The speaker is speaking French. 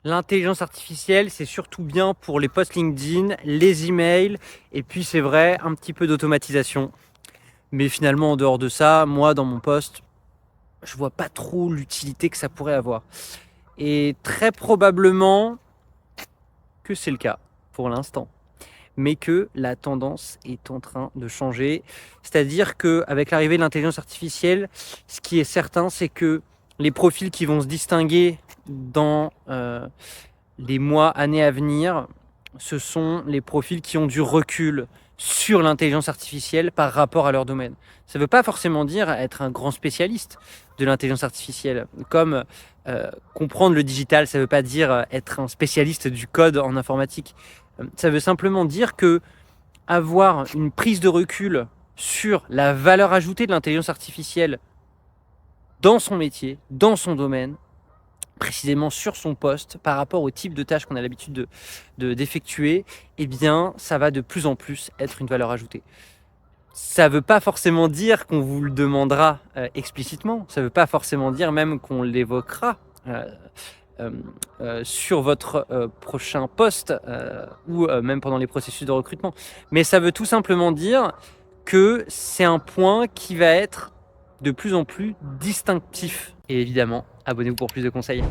L'intelligence artificielle, c'est surtout bien pour les posts LinkedIn, les emails, et puis c'est vrai, un petit peu d'automatisation. Mais finalement, en dehors de ça, moi, dans mon poste, je vois pas trop l'utilité que ça pourrait avoir. Et très probablement que c'est le cas pour l'instant, mais que la tendance est en train de changer. C'est-à-dire qu'avec l'arrivée de l'intelligence artificielle, ce qui est certain, c'est que les profils qui vont se distinguer dans les mois, années à venir, ce sont les profils qui ont du recul sur l'intelligence artificielle par rapport à leur domaine. Ça ne veut pas forcément dire être un grand spécialiste de l'intelligence artificielle. Comme comprendre le digital, ça ne veut pas dire être un spécialiste du code en informatique. Ça veut simplement dire que avoir une prise de recul sur la valeur ajoutée de l'intelligence artificielle dans son métier, dans son domaine, précisément sur son poste, par rapport au type de tâches qu'on a l'habitude d'effectuer, eh bien, ça va de plus en plus être une valeur ajoutée. Ça ne veut pas forcément dire qu'on vous le demandera explicitement, ça ne veut pas forcément dire même qu'on l'évoquera sur votre prochain poste ou même pendant les processus de recrutement. Mais ça veut tout simplement dire que c'est un point qui va être de plus en plus distinctif. Et évidemment, abonnez-vous pour plus de conseils.